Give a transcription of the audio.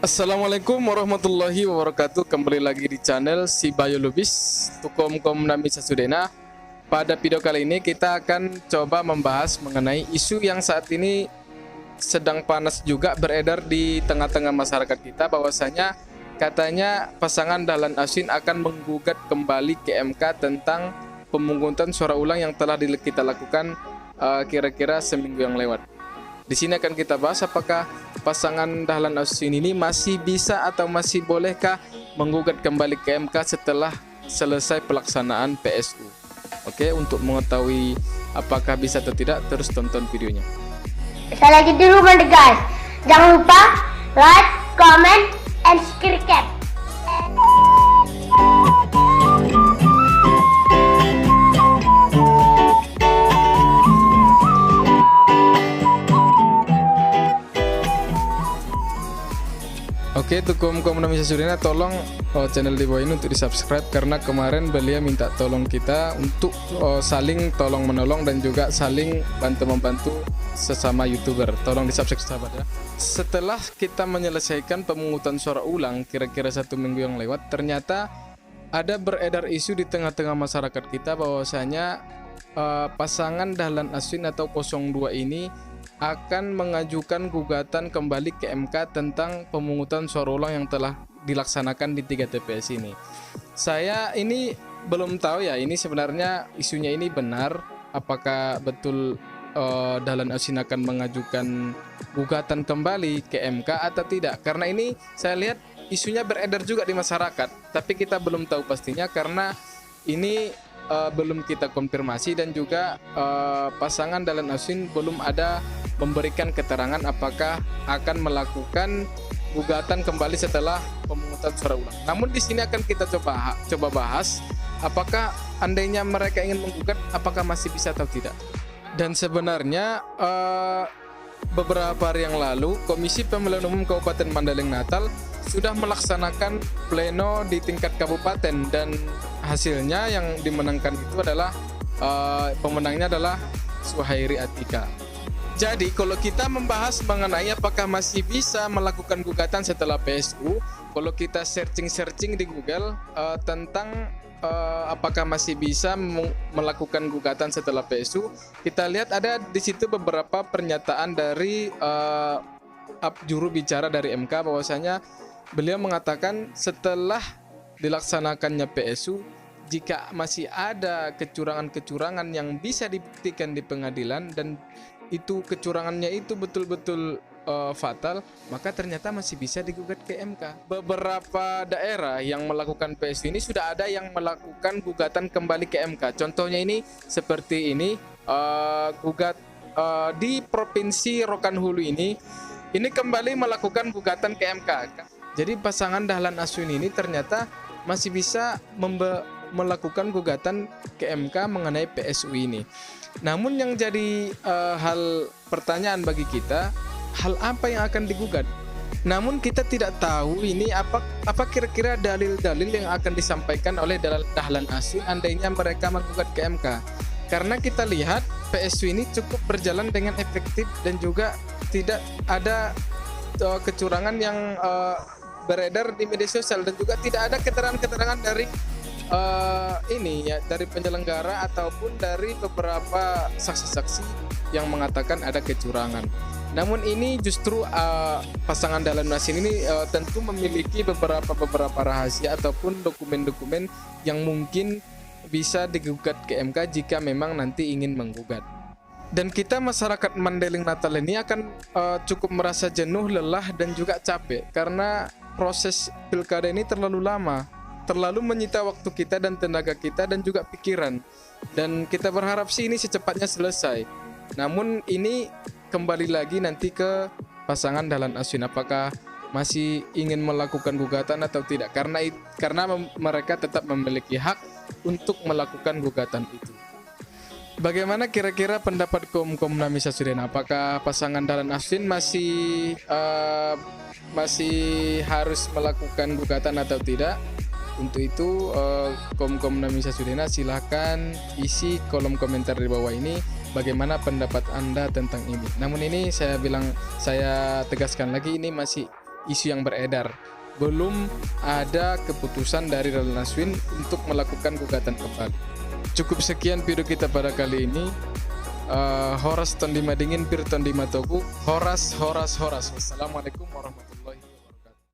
Assalamualaikum warahmatullahi wabarakatuh. Kembali lagi di channel si Bayu Lubis Tukom Nami Sasudena. Pada video kali ini kita akan coba membahas mengenai isu yang saat ini sedang panas juga beredar di tengah-tengah masyarakat kita, bahwasanya katanya pasangan Dahlan Iswin akan menggugat kembali ke MK tentang pemungutan suara ulang yang telah kita lakukan kira-kira seminggu yang lewat. Di sini akan kita bahas apakah pasangan Dahlan Iswin ini masih bisa atau masih bolehkah menggugat kembali ke MK setelah selesai pelaksanaan PSU. Oke, untuk mengetahui apakah bisa atau tidak, terus tonton videonya. Saya lagi di rumah deh guys. Jangan lupa like, comment, and subscribe. Oke, Tukom Nami Sasudena, tolong channel di bawah ini untuk di subscribe, karena kemarin beliau minta tolong kita untuk saling tolong menolong dan juga saling bantu-membantu sesama YouTuber. Tolong di subscribe sahabat ya. Setelah kita menyelesaikan pemungutan suara ulang kira-kira 1 minggu yang lewat, ternyata ada beredar isu di tengah-tengah masyarakat kita bahwasanya pasangan Dahlan Iswin atau 02 ini akan mengajukan gugatan kembali ke MK tentang pemungutan suara ulang yang telah dilaksanakan di 3 TPS ini. Saya ini belum tahu ya, ini sebenarnya isunya ini benar, apakah betul Dahlan Iswin akan mengajukan gugatan kembali ke MK atau tidak. Karena ini saya lihat isunya beredar juga di masyarakat, tapi kita belum tahu pastinya karena ini belum kita konfirmasi, dan juga pasangan Dahlan Iswin belum ada memberikan keterangan apakah akan melakukan gugatan kembali setelah pemungutan suara ulang. Namun di sini akan kita coba bahas apakah andainya mereka ingin menggugat, apakah masih bisa atau tidak. Dan sebenarnya beberapa hari yang lalu Komisi Pemilihan Umum Kabupaten Mandailing Natal sudah melaksanakan pleno di tingkat kabupaten, dan hasilnya yang dimenangkan itu adalah pemenangnya adalah Suhairi Atika. Jadi kalau kita membahas mengenai apakah masih bisa melakukan gugatan setelah PSU, kalau kita searching di Google tentang apakah masih bisa melakukan gugatan setelah PSU, kita lihat ada di situ beberapa pernyataan dari juru bicara dari MK, bahwasanya beliau mengatakan setelah dilaksanakannya PSU, jika masih ada kecurangan-kecurangan yang bisa dibuktikan di pengadilan dan itu kecurangannya itu betul-betul fatal, maka ternyata masih bisa digugat ke MK. Beberapa daerah yang melakukan PSU ini sudah ada yang melakukan gugatan kembali ke MK. Contohnya ini seperti ini, gugat di Provinsi Rokan Hulu ini kembali melakukan gugatan ke MK. Jadi pasangan Dahlan Iswin ini ternyata masih bisa melakukan gugatan ke MK mengenai PSU ini. Namun yang jadi hal pertanyaan bagi kita, hal apa yang akan digugat? Namun kita tidak tahu ini apa kira-kira dalil-dalil yang akan disampaikan oleh Dahlan Iswin andainya mereka menggugat ke MK. Karena kita lihat PSU ini cukup berjalan dengan efektif dan juga tidak ada kecurangan yang beredar di media sosial, dan juga tidak ada keterangan-keterangan dari dari penyelenggara ataupun dari beberapa saksi-saksi yang mengatakan ada kecurangan. Namun ini justru pasangan Dahlan Iswin ini tentu memiliki beberapa rahasia ataupun dokumen-dokumen yang mungkin bisa digugat ke MK jika memang nanti ingin menggugat. Dan kita masyarakat Mandailing Natal ini akan cukup merasa jenuh, lelah, dan juga capek karena proses pilkada ini terlalu lama, terlalu menyita waktu kita dan tenaga kita dan juga pikiran, dan kita berharap sih ini secepatnya selesai. Namun ini kembali lagi nanti ke pasangan Dahlan Iswin, apakah masih ingin melakukan gugatan atau tidak, karena mereka tetap memiliki hak untuk melakukan gugatan itu. Bagaimana kira-kira pendapat Nami Sasudena? Apakah pasangan Dahlan Iswin masih harus melakukan gugatan atau tidak? Untuk itu Nami Sasudena silahkan isi kolom komentar di bawah ini bagaimana pendapat Anda tentang ini. Namun ini saya tegaskan lagi, ini masih isu yang beredar. Belum ada keputusan dari Raden Aswin untuk melakukan gugatan kembali. Cukup sekian video kita pada kali ini. Horas Tondima Dingin Pir Tondima Toku. Horas. Wassalamualaikum warahmatullahi wabarakatuh.